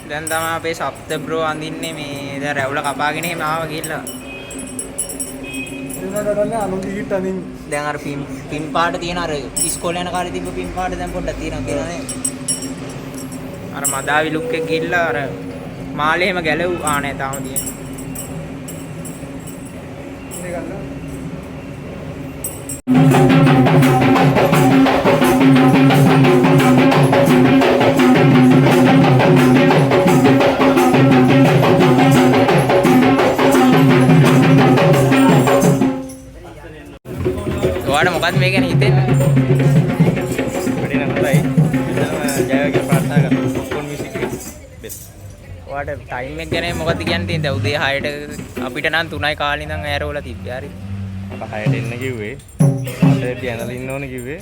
දැන් තමයි අපේ සප්ත බ්‍රෝ අඳින්නේ මේ දැන් රැවුල කපාගෙන එහෙම ආව ගිහිල්ලා. දැන් අර පින් පාට තියෙන අර ඉස්කෝලේ යන කාලේ තිබ්බ පින් පාට දැන් පොඩ්ඩක් තියෙනවා කියලා නේ. අර මදාවි ලුක් එක ගිහිල්ලා අර මාළේ එහෙම ගැලවු ආනේ තාම තියෙනවා. ඔයාලට මොකක්ද මේ ගැන හිතෙන්නේ? වැඩේ නම් හොඳයි. ජයවගේ ප්‍රාර්ථනා කරනවා. කොන් මියුසික් එක බෙස්ට්. ඔයාලට ටයිම් එක ගැන මොකක්ද කියන්න තියෙන්නේ? උදේ 6ට අපිට නම් 3යි කාලේ ඉඳන් ඇරවලා තිබ්බේ. හරි. අප 6ට එන්න කිව්වේ. 8ට යනලා ඉන්න ඕනේ කිව්වේ.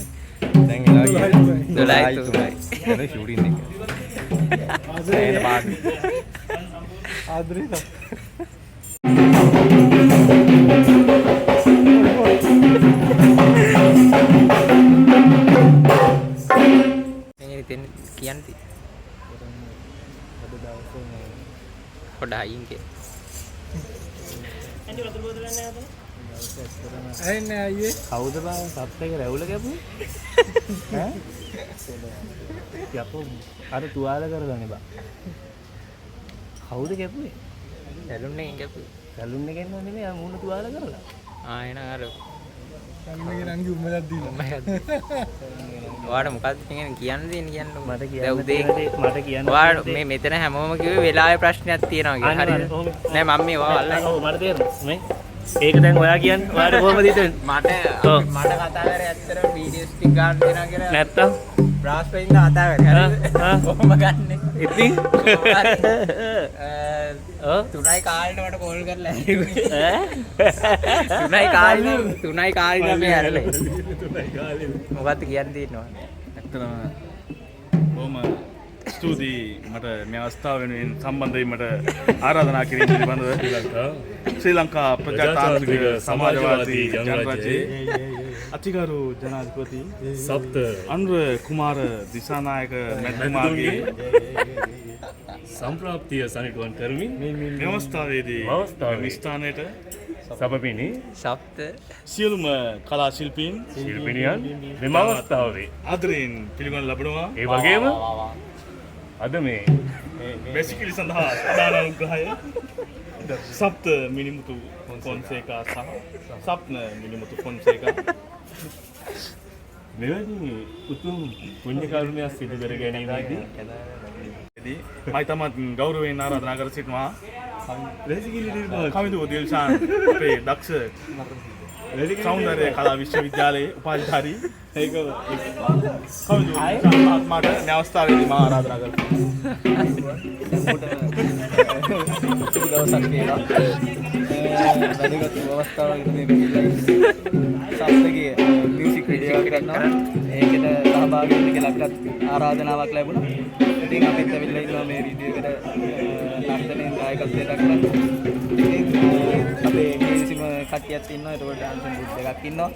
දැන් එනවා කියන්නේ 12යි 3යි. ඒක ෂූටින් එක. ආදරේ පාට. ආදරේ කියන්ති පොඩ්ඩක් අයින් කිය. ඇන්ටි වතුර බෝතල ගන්න ආවද? ඇන්නේ අයියේ. කවුද බා සප් එක රැවුල කැපුවේ? ඈ? යපෝ අර තුවාල කරගන්නේ බා. කවුද කැපුවේ? සැලුන් එකෙන් කැපුවේ. සැලුන් එකෙන් නෙමෙයි ආ මූණ තුවාල කරලා. ආ එන අර සැලුන් එකේ රංගි උම්මලක් දීලා. ඔයාට මොකක්ද කියන්නේ කියන්න කියන්න මට කියන්න ඔයාට මේ මෙතන හැමෝම කිව්වේ වෙලාවේ ප්‍රශ්නයක් තියෙනවා කියලා. හරිද? නෑ මම මේ ඔයාව අල්ලන්නේ. ඔව් මට තේරෙනවා. මේ ඒක දැන් ඔයා කියන්නේ ඔයාට කොහොමද හිතෙන්නේ? මට කතා කරේ ඇත්තට වීඩියෝස් ටික ගන්න දෙනවා කියලා. නැත්තම් බ්‍රාස් පෙයින් කතා කරේ. හරිද? කොහොම ගන්නෙ? ඉතින් 3යි කාලේට මට කෝල් කරලා ඇරිවේ. ඈ 3යි කාලේ මේ ඇරලා. 3යි කාලේ මොකක්ද කියන්න තියෙනවා? ඇත්තටම කොහොම ස්තුතියි මට මේ අවස්ථාව වෙනුවෙන් සම්බන්ධ වීමට ආරාධනා කිරීම පිළිබඳව ශ්‍රී ලංකා ප්‍රජාතාන්ත්‍රික සමාජවාදී ජනරජයේ අතිගරු ජනාධිපති සප්ත අනුර කුමාර දිසානායක මැතිතුමාගේ සම්ප්‍රාප්තිය සනිටුවන් කරමින් මේ අවස්ථාවේදී මේ ස්ථානයට සපපිනි සප්ත සියලුම කලා ශිල්පීන් ශිල්පිනියන් මෙම අවස්ථාවේ ආදරයෙන් පිළිගනු ලබනවා. ඒ වගේම අද මේ බෙසිකලි සඳහා ප්‍රධාන අනුග්‍රහය සප්ත මිනිමුතු ෆොන්සේකා සහ සප්න මිනිමුතු ෆොන්සේකා මෙවැනි උතුම් පුණ්‍ය කර්මයක් සිදු කර ගැනීමේදී මයි තමත් ගෞරවයෙන් ආරාධනා කර සිටිනවා. කවිදු දිල්ෂාන් අපේ දක්ෂ සෞන්දර්ය කලා විශ්වවිද්‍යාලයේ උපාධිධාරී කවිදු මහත්මයාට මේ අවස්ථාවේදී මා ආරාධනා කරනවා. දවසක් කියලා වැඩිගත් අවස්ථාවක් ඉදිරියේ සප්තගේ මියුසික් වීඩියෝ එකක් කරනවා. ඒකට සහභාගී වෙන්න කියලා අපිට ආරාධනාවක් ලැබුණා. ඉතින් අපිත් ඇවිල්ලා ඉන්නවා මේ වීඩියෝ එකට නර්තනයේ දායකත්වයට ගන්න. ඉතින් අපේ කීසිම කට්ටියක් ඉන්නවා. ඒකට ඩාන්සින් ගෲප් එකක් ඉන්නවා.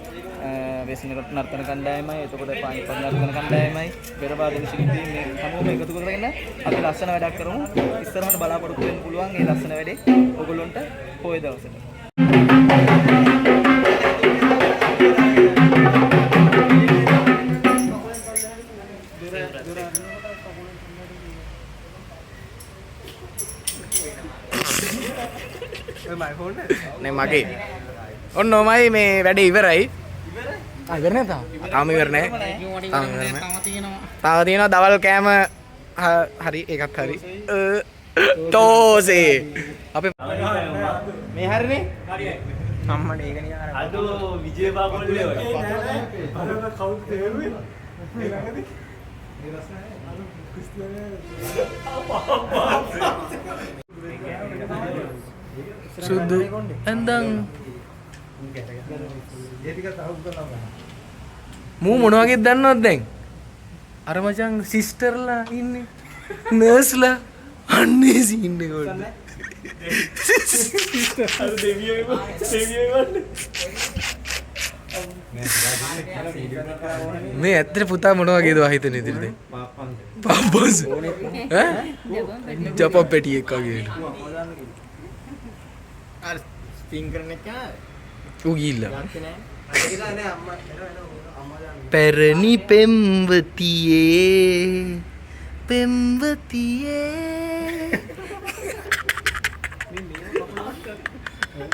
වෙස්නර් නර්තන කණ්ඩායමයි, එතකොට පානිපත් නර්තන කණ්ඩායමයි, පෙරපාදන ශිල්පීන් මේ හැමෝම එකතු කරගෙන අපි ලස්සන වැඩක් කරමු. ඉස්සරහට බලාපොරොත්තු වෙන්න පුළුවන් මේ ලස්සන වැඩේ ඔයගොල්ලන්ට පොය දවසට. නේ මගේ ඔන්න ඔමයි මේ වැඩේ ඉවරයි. ඉවර නෑ තාම ඉවර නෑ. තව තියෙනවා දවල් කෑම හරි ඒකත් හරි. ටෝසේ අපි මේ හරිනේ අම්මට ඒක නේ අර අද විජේ බාගොල්ලේ වගේ. කවුද තේරුවේ? සුදු ඇඳන් මූ මොන වගේද දන්නවද දැන්? අර මචං සිස්ටර්ලා ඉන්නේ නර්ස්ලා අන්නේ සීන් එක වල. අර දෙවියෝ මේ ඇත්තට පුතා මොන වගේද වහිතන ඉදිරියට? පාප්පන්ස්. ඈ? ජප පෙට්ටියක් වගේ. අර ස්පින් කරන එක ඌ ගිහිල්ලා. පැරණි පෙම්වතියේ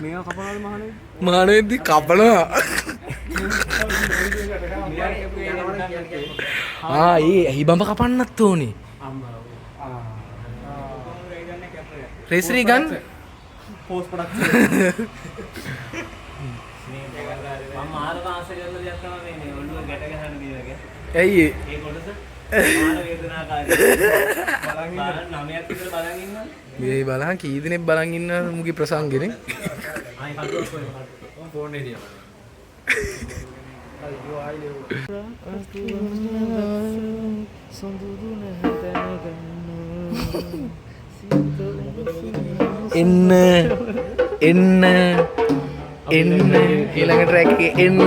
මේවා කපනවද මහනේ? මානෙද්දි කපනවා. ඒ ඇහි බඹ කපන්නත් ඕනේ. රේසරි ගන්න පෝස්ට් ප්‍රොඩක්ෂන්. මම මාර කාන්සර් කරලා දෙයක් තමයි මේ ඔළුව ගැට ගහන දේ. ඇයි ඒ කොටස මාර වේදනාකාරී. බලන් ඉන්න 9ක් විතර බලන් ඉන්නවා. මේ බලහන් කී දිනෙක බලන් ඉන්නවද මුගේ ප්‍රසංගෙනේ? ආයි කටුවක් කොහෙද? ෆෝන් එකේ තියනවා. අයියෝ ආයිලෝ. එන්න ඊළඟ ට්‍රැක් එකේ එන්න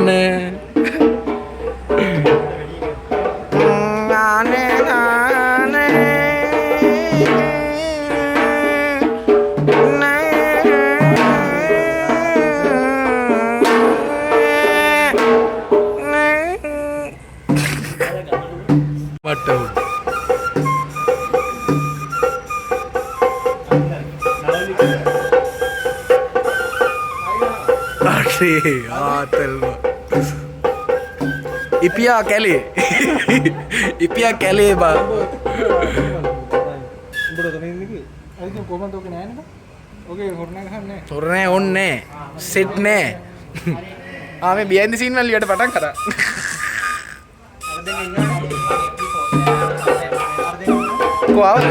ඉපියා කැලේ බා උඹට තනින් ඉන්නේ. අයිති කොහමද ඔක නෑ නේද? ඔගේ හොරණ ගහන්නේ. තොරණෑ ඕන්නේ සෙට් නෑ. මේ බියයින්ඩ් සීන් වල ලියට පටන් කරා. අර දෙන්න ඉන්නවා. කො ආවද?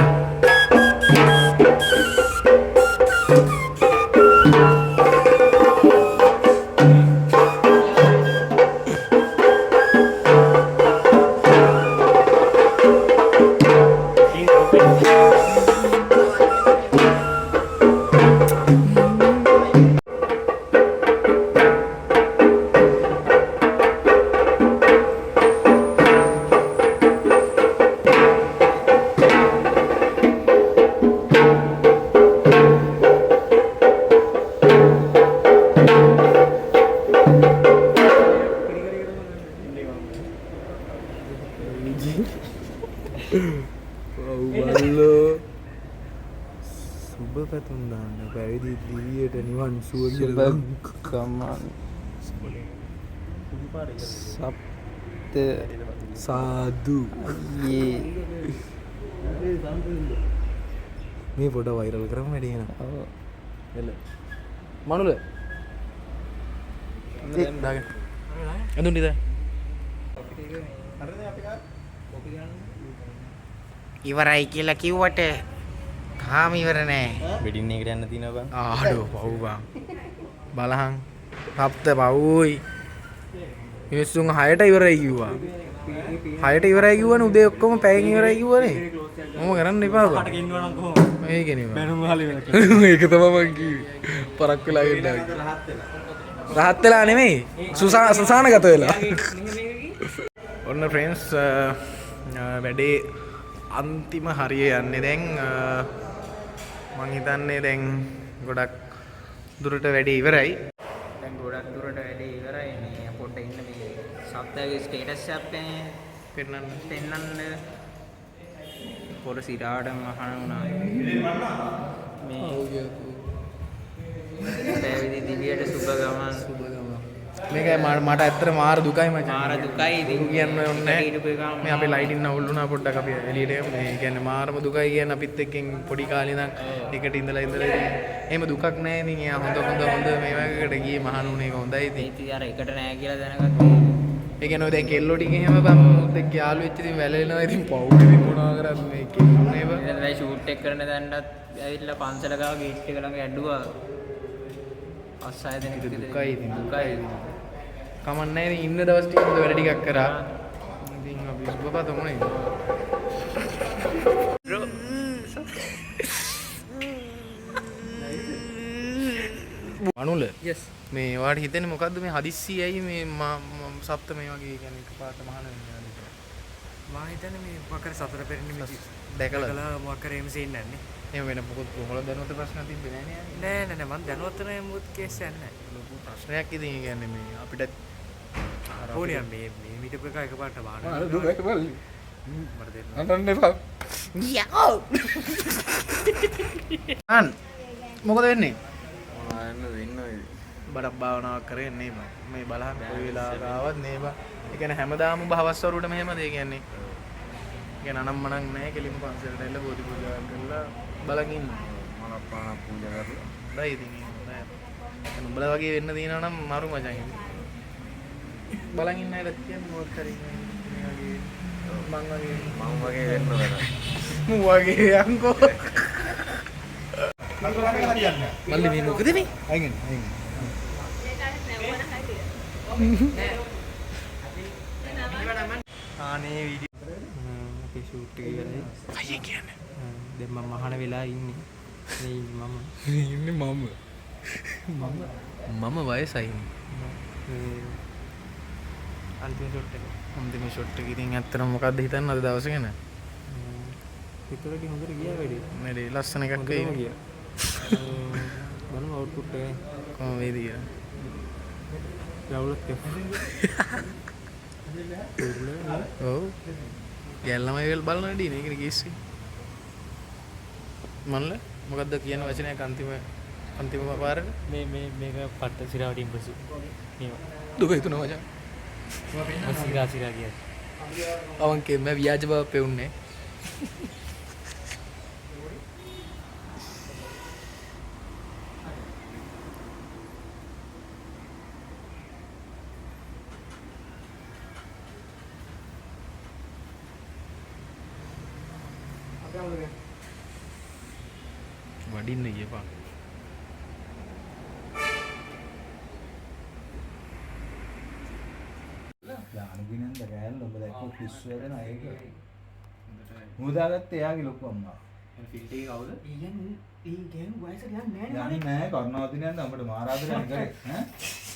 ගමන් සප්ත සාදු මේ පොඩ වෛරල් කරම වැඩිගෙන මනුල ඇඳුන්ටිද ඉවරයි කියලා කිව්වට තාම ඉවර නෑ. වෙඩින් එකට යන්න තියෙනවා බං. ආඩෝ පව් බං බලහන් සප්ත පව්යි මිනිස්සුන් 6ට ඉවරයි කිව්වා 6ට ඉවරයි කිව්වනේ උදේ ඔක්කොම පැයෙන් ඉවරයි කිව්වනේ මොම කරන්න එපා බං මේකනේ බං ඒක තමයි මං කිව්වේ පරක් වෙලා ඉන්න රහත් වෙලා නෙමෙයි සුසානගත වෙලා ඔන්න ෆ්‍රෙන්ඩ්ස් වැඩේ අන්තිම හරිය යන්නේ දැන් මං හිතන්නේ දැන් ගොඩක් දුරට වැඩේ ඉවරයි. දැන් ගොඩක් දුරට වැඩේ ඉවරයි. මේ පොඩ්ඩක් ඉන්න මේ සබ්දාගේ ස්ටේටස් එකක් පෙන්නන්න පොර සිරාටම අහන උනා. මේ පැවිදි දිවියට සුබ ගමන්. මේකයි මට ඇත්තට මාර දුකයි මචං. මාර දුකයි ඉතින් කියන්නේ ඔන්නේ. මේ අපේ ලයිටින් අවුල් වුණා පොඩ්ඩක් අපි එළියට යමු. මේ කියන්නේ මාරම දුකයි කියන්නේ අපිත් එක්කෙන් පොඩි කාලේ ඉඳන් එකට ඉඳලා එහෙම දුකක් නැහැ. ඉතින් එයා හොඳ මේ වගේකට ගියේ මහණුනේ ඒක හොඳයි ඉතින්. ඉතින් අර එකට නැහැ කියලා දැනගත්තා. ඒ කියන්නේ ඔය දැන් කෙල්ලෝ ටික එහෙම බම් මුත් එක්ක යාළු වෙච්ච ඉතින් වැළලෙනවා ඉතින් පව් ඉතින් මොනවා කරන්නේ මේ කෙල්ලෝනේ බම්. ඉතින් දැන් ෂූට් එක කරන දැන්නත් ඇවිල්ලා පන්සල ගාව ගේට් එක ළඟ ඇඬුවා. අස්සය දෙන දුකයි ඉතින් දුකයි. කමන්නේ ඉතින් ඉන්න දවස් ටික හොඳ වැඩ ටිකක් කරා. ඉතින් අපි සුබපත මොනේ. අනුල yes මේ වාට හිතෙන්නේ මොකද්ද මේ හදිස්සියයි මේ සප්ත මේ වගේ කියන්නේ එකපාරට මහාන වෙනවා නේද? මම හිතන්නේ මේ මොකක් කර සතර පෙරන්නේ දැකලා මොකක් කර එම් සීන් නැන්නේ. එහෙම වෙන මොකද කොහොමද දැනුවත් ප්‍රශ්න තිබ්බේ නැහැ නේ. නෑ මම දැනුවත් නැහැ මුත් කේස් එකක් නැහැ. ලොකු ප්‍රශ්නයක් ඉතින් ඒ කියන්නේ මේ අපිට ඕනියම් මේ මීටප් එක එකපාරට බාන. දුක බලන්න. මට දෙන්න. අනන්න එපා. යෝ. අන් මොකද වෙන්නේ? බඩක් භාවනාවක් කරේ නේ බං. මේ බලහන් කොයි වෙලාවක ආවත් නේ බං. ඒ කියන්නේ හැමදාම භවස්වරුවට මෙහෙමද ඒ කියන්නේ. ඒ කියන්නේ අනම්මනක් නැහැ කෙලින්ම පන්සලට එල්ල බෝධි පූජා කරලා බලන් ඉන්න. මනපාන පූජා කරලා. හොඳයි ඉතින් නෑ. උඹලා වගේ වෙන්න තියෙනවා නම් මරු මචං ඉතින්. බලන් ඉන්න අයලා කියන්නේ මොකක් හරි මේ වගේ මං වගේ වෙන්න බෑ. මූ වගේ යන්කෝ. මල්ලි මේ මොකද මේ? අයිගෙන. ආනේ වීඩියෝ අපේ ෂූට් එක ඉවරයි. අයියෙන් කියන්නේ. දැන් මම මහාන වෙලා ඉන්නේ. මේ මම ඉන්නේ මම වයසයි. අන්තිම ෂොට් එක. අන්තිම ෂොට් එක ඉතින් ඇත්තටම මොකද්ද හිතන්නේ අද දවසේ ගැන? පිටරටි හොඳට ගියා වැඩේ. මේ ලස්සන එකක් වෙයි. ගියා. බලමු අවුට්පුට් එක කොහොම වේද කියලා. ලවුලක් එක. ඔව්. ගැල්ලමයි වෙල් බලන වැඩි නේ ඒකනේ කේස්සේ. මන්ල මොකද්ද කියන වචනයක් අන්තිම පාරට මේක පට්ට සිරාවට ඉම්පසු මේ දුක හිතුණා මචං. සිරා කියන්නේ අවංකේ මම ව්‍යාජ බව පෙවුන්නේ. වඩින්න ගියපන්. යානුගිනන්ද ගෑල් ඔබ දැක්ක පිස්සු වෙන අයක මුදාගත්තේ එයාගේ ලොකු අම්මා. ෆිල්ට් එක කවුද? ඒ ගෑනු වයසට යන්නේ යන්නේ නැහැ කරුණාවතින යන්නේ අපිට මහරාජාලා කරේ ඈ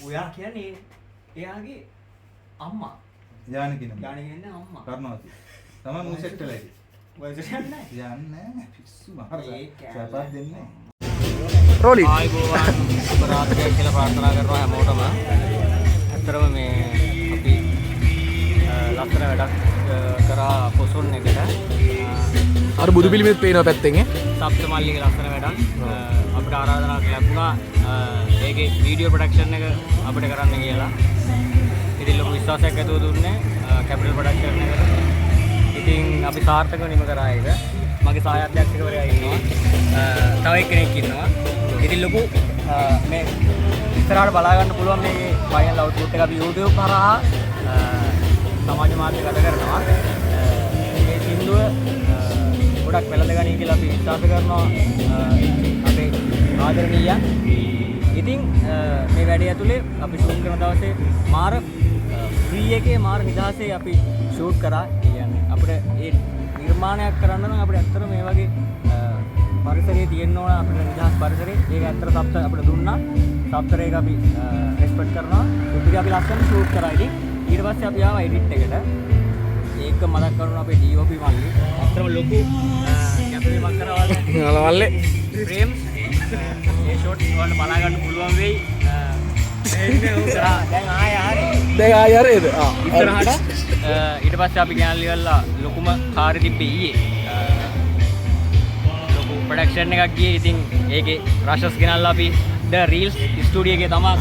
ඔයා කියන්නේ එයාගේ අම්මා. යානුගිනන් අම්මා. කරුණාවති තමයි මූ සෙට් වෙලා ඉන්නේ. වයසට යන්නේ යන්නේ පිස්සු මහරාජා සපත් දෙන්නේ. රෝලි ආයුබෝවන් සුබ රාත්‍රියක් කියලා ප්‍රාර්ථනා කරනවා හැමෝටම. ඇත්තරම මේ අපි ලස්සන වැඩක් කරා පොසොන් එකට අර බුදු පිළිමෙත් පේනවා පැත්තෙන් සප්තමල්ලිගේ ලස්සන වැඩක් අපිට ආරාධනාවක් ලැබුණා ඒකේ වීඩියෝ ප්‍රොඩක්ෂන් එක අපිට කරන්න කියලා. ඉතින් ලොකු විශ්වාසයක් ඇතුව දුන්නේ කැපිටල් ප්‍රොඩක්ෂන් එකට. ඉතින් අපි සාර්ථකව නිම කරා ඒක. මගේ සහායාධ්‍යක්ෂකවරයා ඉන්නවා. තව එක්කෙනෙක් ඉන්නවා. ඉතින් ලොකු මේ ඉස්සරහට බලා ගන්න පුළුවන් මේ වයින් අවුට්පුට් එක අපි YouTube කරා සමාජ මාධ්‍ය ගත කරනවා. මේ සින්දුව ගොඩක් වැළඳගනී කියලා අපි විශ්වාස කරනවා අපේ ආදරණීයයන්. ඉතින් මේ වැඩේ ඇතුලේ අපි ෂූට් කරන දවසේ මාර ෆ්‍රී එකේ මාර නිදහසේ අපි ෂූට් කරා. කියන්නේ අපිට ඒ නිර්මාණයක් කරන්න නම් අපිට ඇත්තට මේ වගේ පරිසරයේ තියෙන්න ඕන අපිට නිදහස් පරිසරේ. ඒක ඇත්තට සප්ත අපිට දුන්නා. සප්තරේක අපි රෙස්පෙක්ට් කරනවා. ඒක අපි ලස්සන ෂූට් කරා. ඉතින් ඊට පස්සේ අපි ආවා එඩිට් එකට. ඒක මතක් කරනවා අපේ DOP මල්ලි. ඇත්තටම ලොකු කැපවීමක් කරා වගේ. ෆ්‍රේම්ස් ඒ ෂොට් වලට බලා ගන්න පුළුවන් වෙයි. දැන් ආයෙ හරියද? ඉස්සරහට ඊට පස්සේ අපි ගෑනලි වල ලොකුම කාර්ය තිබ්බේ ඊයේ. ලොකු ප්‍රොඩක්ෂන් එකක් ගියේ. ඉතින් ඒකේ රෂස් ගෙනල්ලා අපි ද රීල්ස් ස්ටුඩියෝ එකේ තමයි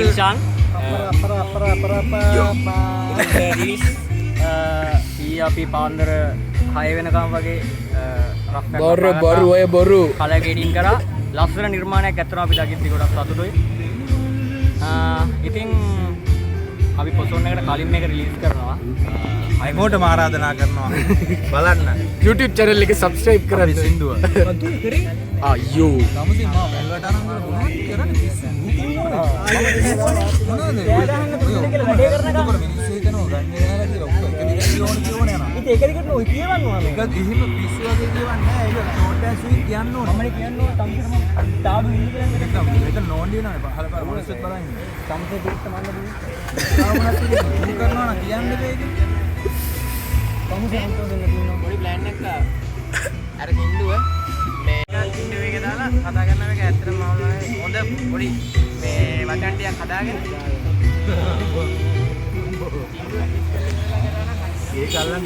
ඉල්ෂාන් රීල්ස් ඊ අපි පාන්දර 6 වෙනකම් වගේ බොරු ඔය බොරු කලක එඩින් කරා. ලස්සන නිර්මාණයක් ඇත්තටම අපි දකිද්දි ගොඩක් සතුටුයි. ඉතින් අපි පොසොන් එකට කලින් මේක රිලීස් කරනවා. අයිමෝටම ආරාධනා කරනවා බලන්න YouTube channel එක subscribe කරන්න සින්දුව. අයියෝ සමුසින් මම වැල්වට අරන් මොනවද කරන්නේ පිස්සු. ඒක එකකට ඔය කියවන්න ඕනේ. ඒක එහෙම පිස්සු වගේ කියවන්නේ නැහැ. ඒක ෂෝට් ඇස් වී කියන්න ඕනේ. මම කියන්න ඕනේ තම්පිරම තාඩු ඉන්න කියලා මේක නෝන් දිනවනේ. පහල පාර මොනසෙත් බලන්න. සම්සේ පිට මන්න දුන්න. තාමවත් ඉන්නේ කරනවා නම් කියන්නේ මේක. සමුසේ අන්තෝ දෙන්න තියෙනවා. පොඩි ප්ලෑන් එකක් අර සින්දුව මේ සින්දුව එක දාලා කතා කරන එක ඇත්තටම මම හොඳ පොඩි මේ වචන ටිකක් හදාගෙන ඒ කල්ලන්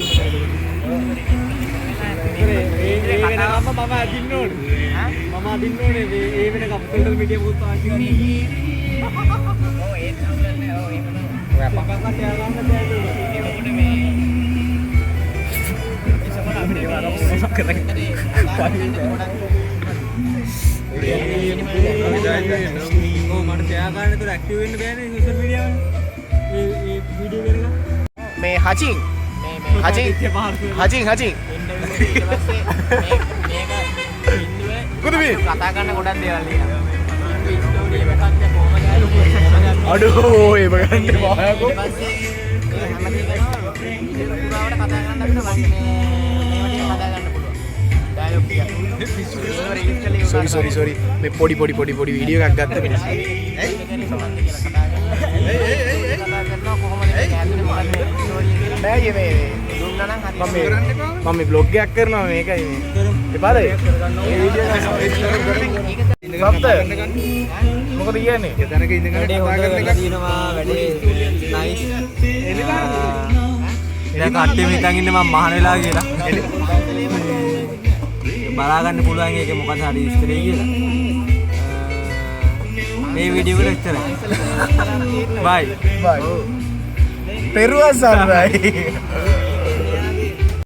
ඒ වෙනකම්ම මම අදින්න ඕනේ. මම අදින්න ඕනේ ඒ වෙනකම් සෝෂල් මීඩියා පොස්ට් පාවිච්චි කරන්නේ. ඔව් ඒ නම්බරනේ ඔව් එහෙම තමයි. ඔය අපකට යාගන්න දෙන්නේ. ඒකට මේ ඉස්සමන අපිට වරක් කරගෙන ඔව් මට තියාගන්න උතර ඇක්ටිව් වෙන්න බෑනේ සෝෂල් මීඩියා වල. ඒ වීඩියෝ කරලා මේ හචින් කතා කරන්න ගොඩක් දේවල් තියෙනවා. අඩෝ ඒ බගන්නේ මොහයකෝ. සෝරි මේ පොඩි වීඩියෝ එකක් ගත්ත මිනිස්. මම මේ බ්ලොග් එකක් කරනවා මේකයි මේ. එපාද? ඒ වීඩියෝ එක මොකද කියන්නේ? එතනක ඉඳගෙන කතා කරන එක තියෙනවා වැඩේ නයිස්. දැන් කට්ටිය හිතන් ඉන්නේ මම මහාන වෙලා කියලා. බලා ගන්න පුළුවන් ඒකේ මොකද හරි ඉස්තරේ කියලා. මේ වීඩියෝ එක ඉච්චරයි. බයි. පෙරුවා සර්රයි.